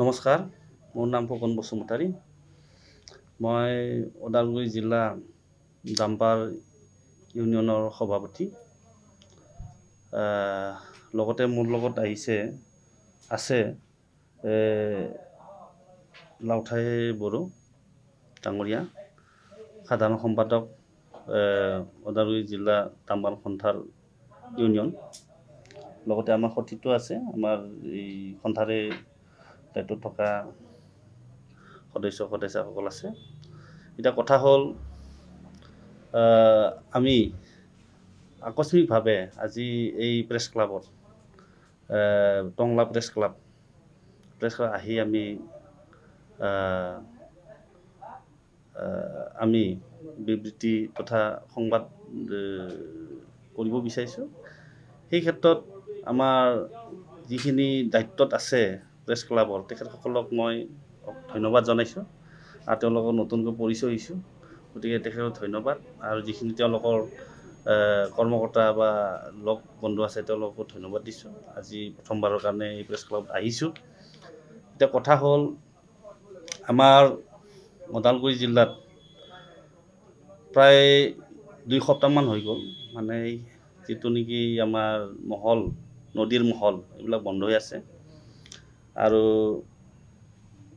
নমস্কাৰ, মোৰ নাম ফুকন বসুমতাৰী। মই ওদালগুৰি জিলা দাম্পাৰ ইউনিয়নৰ সভাপতি। লগতে মোৰ লগত আছে লাউঠাই বড়ো ডাঙৰীয়া, সাধাৰণ সম্পাদক ওদালগুৰি জিলা দাম্পাৰ সন্থাৰ ইউনিয়ন। লগতে আমাৰ সতীৰ্থ আছে, আমাৰ এই সন্থাৰে দায়িত্বত থকা সদস্যসকল আছে। এতিয়া কথা হ'ল, আমি আকস্মিকভাৱে আজি এই প্ৰেছ ক্লাবত টংলা প্ৰেছ ক্লাব আহি আমি বিবৃতি তথা সংবাদ কৰিব বিচাৰিছোঁ। সেই ক্ষেত্ৰত আমাৰ যিখিনি দায়িত্বত আছে প্ৰেছ ক্লাবৰ, তেখেতসকলক মই ধন্যবাদ জনাইছোঁ আৰু তেওঁলোকৰ নতুনকৈ পৰিচয় হৈছোঁ, গতিকে তেখেতক ধন্যবাদ। আৰু যিখিনি তেওঁলোকৰ কৰ্মকৰ্তা বা লগ বন্ধু আছে তেওঁলোককো ধন্যবাদ দিছোঁ। আজি প্ৰথমবাৰৰ কাৰণে এই প্ৰেছ ক্লাবত আহিছোঁ। এতিয়া কথা হ'ল, আমাৰ ওদালগুৰি জিলাত প্ৰায় 2 সপ্তাহমান হৈ গ'ল, মানে যিটো নেকি আমাৰ নদীৰ মহল এইবিলাক বন্ধ হৈ আছে। আৰু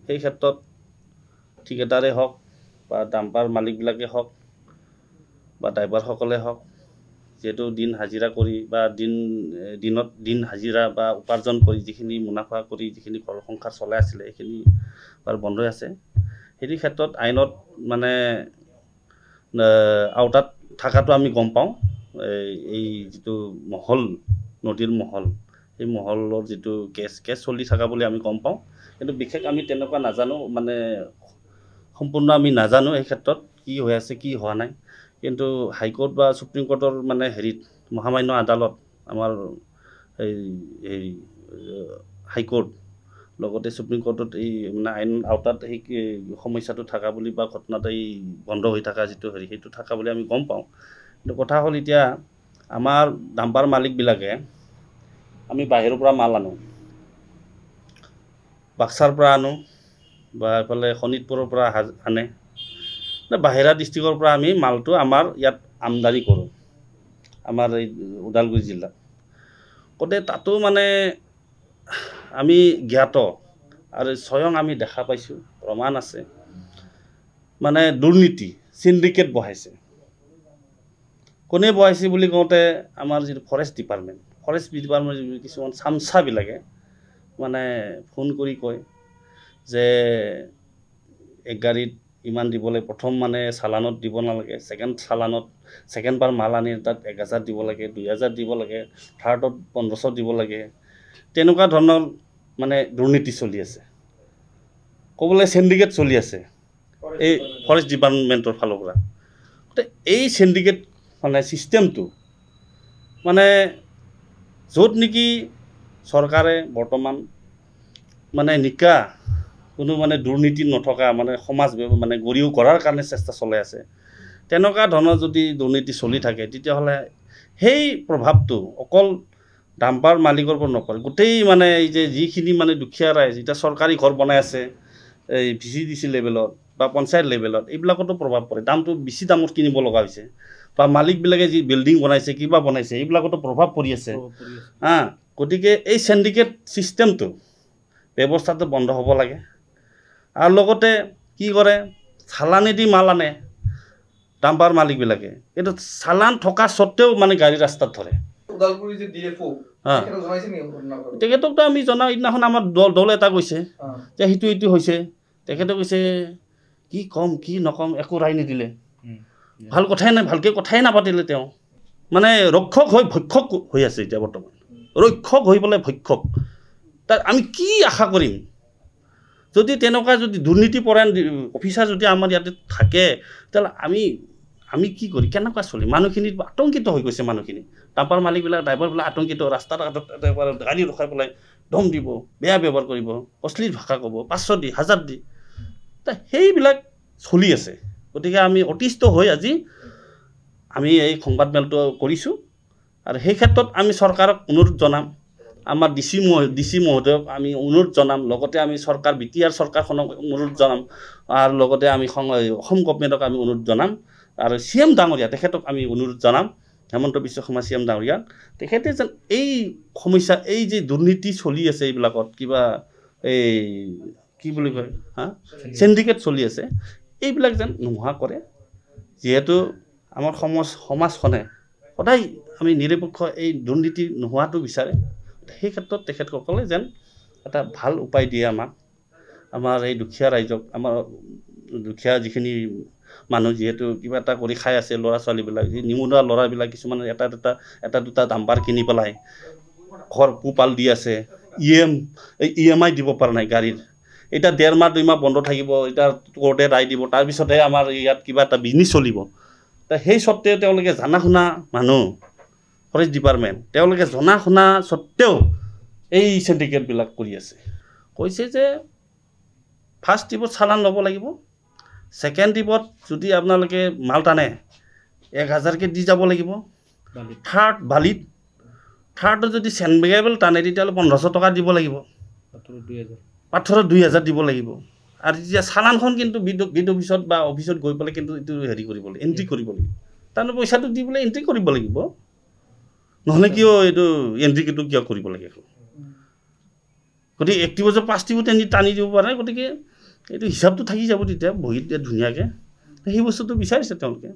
সেই ক্ষেত্ৰত ঠিকাদাৰে হওক বা ডাম্পাৰ মালিকবিলাকে হওক বা ড্ৰাইভাৰসকলে হওক, যিহেতু দিন হাজিৰা কৰি বা দিন হাজিৰা বা উপাৰ্জন কৰি যিখিনি মুনাফা কৰি যিখিনি ঘৰ সংসাৰ চলাই আছিলে, সেইখিনি বাৰু বন্ধ হৈ আছে। সেই ক্ষেত্ৰত আইনত মানে আওতাত থকাটো আমি গম পাওঁ। এই যিটো নদীৰ মহল, সেই মহলৰ যিটো কেছ চলি থকা বুলি আমি গম পাওঁ, কিন্তু বিশেষ আমি তেনেকুৱা নাজানো, মানে সম্পূৰ্ণ আমি নাজানো এই ক্ষেত্ৰত কি হৈ আছে কি হোৱা নাই। কিন্তু হাইকোৰ্ট বা সুপ্ৰিম কোৰ্টৰ মানে মহামান্য আদালত, আমাৰ এই হাইকোৰ্ট লগতে সুপ্ৰিম কোৰ্টত এই মানে আইন আওতাত সেই সমস্যাটো থকা বুলি বা ঘটনাটো এই বন্ধ হৈ থকা যিটো সেইটো থকা বুলি আমি গম পাওঁ। কিন্তু কথা হ'ল, এতিয়া আমাৰ ডাম্পাৰ মালিকবিলাকে আমি বাহিৰৰ পৰা মাল আনো, বাক্সাৰ পৰা আনো বা এইফালে শোণিতপুৰৰ পৰা আনে, বাহিৰা ডিষ্ট্ৰিক্টৰ পৰা আমি মালটো আমাৰ ইয়াত আমদানি কৰোঁ, আমাৰ এই ওদালগুৰি জিলাত। গতিকে তাতো মানে আমি জ্ঞাত আৰু স্বয়ং আমি দেখা পাইছোঁ, প্ৰমাণ আছে, মানে দুৰ্নীতি চিণ্ডিকেট বহাইছে। কোনে বহাইছে বুলি কওঁতে আমাৰ যিটো ফৰেষ্ট ডিপাৰ্টমেণ্ট কিছুমান চামচাবিলাকে মানে ফোন কৰি কয় যে এক গাড়ীত ইমান দিব লাগে, প্ৰথম মানে চালানত দিব নালাগে, ছেকেণ্ড বাৰ মাল আনি তাত 1000 দিব লাগে, 2000 দিব লাগে, থাৰ্ডত 1500 দিব লাগে। তেনেকুৱা ধৰণৰ মানে দুৰ্নীতি চলি আছে, ক'বলৈ চিণ্ডিকেট চলি আছে এই ফৰেষ্ট ডিপাৰ্টমেণ্টৰ ফালৰ পৰা। এই চিণ্ডিকেট মানে ছিষ্টেমটো মানে য'ত নেকি চৰকাৰে বৰ্তমান মানে কোনো মানে দুৰ্নীতি নথকা মানে সমাজ মানে গঢ়ি কৰাৰ কাৰণে চেষ্টা চলাই আছে, তেনেকুৱা ধৰণৰ যদি দুৰ্নীতি চলি থাকে, তেতিয়াহ'লে সেই প্ৰভাৱটো অকল ডাম্পাৰ মালিকৰ ওপৰত নপৰে, গোটেই মানে এই যে যিখিনি মানে দুখীয়া ৰাইজ এতিয়া চৰকাৰী ঘৰ বনাই আছে এই VCDC লেভেলত বা পঞ্চায়ত লেভেলত, এইবিলাকতো প্ৰভাৱ পৰে। দামটো বেছি দামত কিনিব লগা হৈছে, বা মালিকবিলাকে যি বিল্ডিং বনাইছে কিবা বনাইছে, এইবিলাকতো প্ৰভাৱ পৰি আছে। গতিকে এই চিণ্ডিকেট ছিষ্টেমটো ব্যৱস্থাটো বন্ধ হ'ব লাগে। আৰু লগতে কি কৰে, চালানি দি মাল আনে ডাম্পাৰ মালিকবিলাকে, কিন্তু চালান থকা স্বত্বেও মানে গাড়ী ৰাস্তাত ধৰে। তেখেতকতো আমি জনাওঁ, সিদিনাখন আমাৰ দল এটা গৈছে যে সেইটো হৈছে, তেখেতে কৈছে কি ক'ম কি নক'ম, একো ৰায় নিদিলে, ভালকৈ কথাই নাপাতিলে। তেওঁ মানে ৰক্ষক হৈ ভক্ষক হৈ আছে এতিয়া বৰ্তমান, ৰক্ষক হৈ পেলাই ভক্ষক। তাত আমি কি আশা কৰিম? যদি তেনেকুৱা যদি দুৰ্নীতিপৰায়ণ অফিচাৰ যদি আমাৰ ইয়াতে থাকে, তেতিয়াহ'লে আমি কি কৰিম, কেনেকুৱা চলিম? মানুহখিনি আতংকিত হৈ গৈছে, মানুহখিনি ডাম্পাৰ মালিকবিলাক ড্ৰাইভাৰবিলাক আতংকিত, ৰাস্তাত গাড়ী ৰখাই পেলাই ধম দিব, বেয়া ব্যৱহাৰ কৰিব, অশ্লীল ভাষা ক'ব, 500 দি 1000 দি, সেইবিলাক চলি আছে। গতিকে আমি অতিষ্ঠ হৈ আজি আমি এই সংবাদমেলটো কৰিছোঁ। আৰু সেই ক্ষেত্ৰত আমি চৰকাৰক অনুৰোধ জনাম, আমাৰ ডিচি মহোদয়ক আমি অনুৰোধ জনাম লগতে আমি চৰকাৰ বিটিআৰ চৰকাৰখনক অনুৰোধ জনাম আৰু লগতে আমি অসম গভৰ্ণমেণ্টক আমি অনুৰোধ জনাম আৰু CM ডাঙৰীয়া তেখেতক আমি অনুৰোধ জনাম হেমন্ত বিশ্ব শৰ্মা CM ডাঙৰীয়া তেখেতে যেন এই সমস্যা এই যে দুৰ্নীতি চলি আছে এইবিলাকত কিবা এই কি বুলি কয় সিন্ডিকেট চলি আছে এইবিলাক যেন নোহোৱা কৰে যেহেতু আমাৰ সমাজখনে সদায় আমি নিৰপেক্ষ এই দুৰ্নীতি নোহোৱাটো বিচাৰে সেই ক্ষেত্ৰত তেখেতসকলে যেন এটা ভাল উপায় দিয়ে আমাক আমাৰ এই দুখীয়া ৰাইজক আমাৰ দুখীয়া যিখিনি মানুহ যেহেতু কিবা এটা কৰি খাই আছে ল'ৰা ছোৱালীবিলাক নিমুনা ল'ৰাবিলাক কিছুমান এটা দুটা ডাম্পাৰ কিনি পেলাই ঘৰ পোহপাল দি আছে EMI দিব পৰা নাই গাড়ীৰ এটা 1.5 মাহ 2 মাহ বন্ধ থাকিব এটা কোৰ্টে ৰায় দিব তাৰপিছতহে আমাৰ ইয়াত কিবা এটা বিজনেছ চলিব সেই সত্ত্বেও তেওঁলোকে জানা শুনা মানুহ ফৰেষ্ট ডিপাৰ্টমেণ্ট তেওঁলোকে জনা শুনা সত্ত্বেও এই সিন্ডিকেটবিলাক কৰি আছে কৈছে যে ফাৰ্ষ্ট ট্ৰিপত চালান ল'ব লাগিব সেকেন্ড ট্ৰিপত যদি আপোনালোকে মাল টানে 1000কে দি যাব লাগিব থাৰ্ড বালিত থাৰ্ডত যদি চেনবেগেবল টানে তেতিয়াহ'লে 1500 টকা দিব লাগিব পাথৰত 2000 দিব লাগিব আৰু যেতিয়া চালানখন কিন্তু বিদ্যুৎ অফিচত বা অফিচত গৈ পেলাই কিন্তু এইটো হেৰি কৰিব লাগিব এন্ট্ৰি কৰিব লাগিব তাৰনো পইচাটো দি পেলাই এন্ট্ৰি কৰিব লাগিব নহলে কিয় এইটো এন্ট্ৰিটো কিয় কৰিব লাগে গতিকে এক্টিভত 5 টিবত টানি দিব পাৰে গতিকে এইটো হিচাপটো থাকি যাব তেতিয়া বহিত ধুনীয়াকৈ সেই বস্তুটো বিচাৰিছে তেওঁলোকে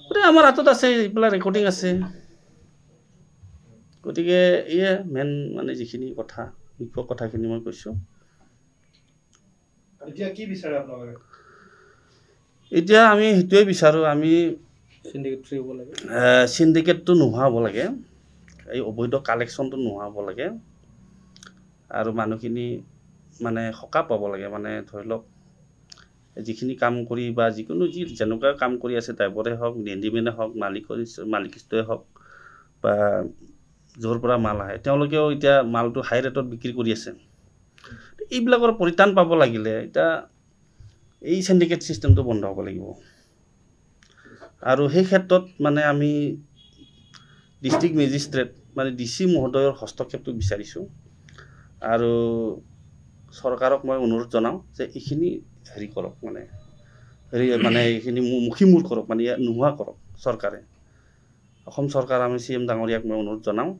গতিকে আমাৰ হাতত আছে এইবিলাক ৰেকৰ্ডিং আছে গতিকে এয়া মেন মানে যিখিনি কথা মুখ্য কথাখিনি মই কৈছোঁ এতিয়া কি বিচাৰে আপোনালোকে এতিয়া আমি সেইটোৱে বিচাৰোঁ আমি সিন্ডিকেটটো নোহোৱা হ'ব লাগে এই অবৈধ কালেকশ্যনটো নোহোৱা হ'ব লাগে আৰু মানুহখিনি মানে সকাহ পাব লাগে মানে ধৰি লওক যিখিনি কাম কৰি বা যিকোনো যেনেকুৱা কাম কৰি আছে ড্ৰাইভাৰে হওক হেণ্ডিমেনে হওক মালিকীটোৱে হওক বা য'ৰ পৰা মাল আহে তেওঁলোকেও এতিয়া মালটো হাই ৰেটত বিক্ৰী কৰি আছে এইবিলাকৰ পৰিত্ৰাণ পাব লাগিলে এতিয়া এই সিন্ডিকেট চিষ্টেমটো বন্ধ হ'ব লাগিব আৰু সেই ক্ষেত্ৰত মানে আমি ডিষ্ট্ৰিক্ট মেজিষ্ট্ৰেট মানে DC মহোদয়ৰ হস্তক্ষেপটো বিচাৰিছোঁ আৰু চৰকাৰক মই অনুৰোধ জনাওঁ যে এইখিনি হেৰি কৰক মানে এইখিনি মুখিমূৰ কৰক মানে নোহোৱা কৰক চৰকাৰে অসম চৰকাৰ আমি CM ডাঙৰীয়াক মই অনুৰোধ জনাওঁ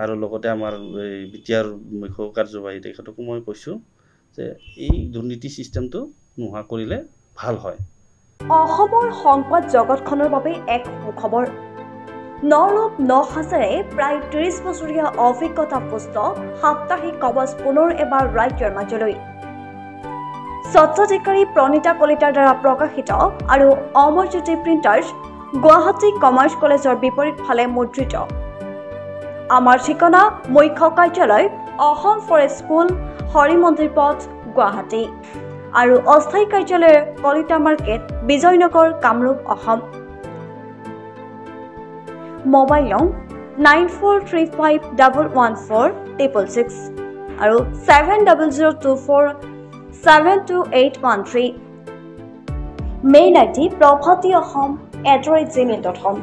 আৰু লগতে আমাৰ বিটিআৰ মুখ্য কাৰ্যবাহী তেখেতকো মই কৈছোঁ যে এই দুৰ্নীতি চিষ্টেমটো নোহোৱা কৰিলে ভাল হয় অসমৰ সংবাদ জগতখনৰ বাবে এক সুখবৰ নৰূপ নহাজেৰে প্ৰায় 30 বছৰীয়া অভিজ্ঞতাপুষ্ট সাপ্তাহিক কবচ পুনৰ এবাৰ ৰাজ্যৰ মাজলৈ স্বচ্ছাধিকাৰী প্ৰণীতা কলিতাৰ দ্বাৰা প্ৰকাশিত আৰু অমৰজ্যোতি প্ৰিণ্টাৰ্ছ গুৱাহাটী কমাৰ্চ কলেজৰ বিপৰীত ফালে মুদ্ৰিত আমাৰ ঠিকনা মুখ্য কাৰ্যালয় অসম ফৰেষ্ট স্কুল হৰিমন্দিৰ পথ গুৱাহাটী আৰু অস্থায়ী কাৰ্যালয় কলিতা মাৰ্কেট বিজয়নগৰ কামৰূপ অসম মোবাইল নং 9435114666 আৰু 7024722813 মেইল ID probhatiahom@gmail.com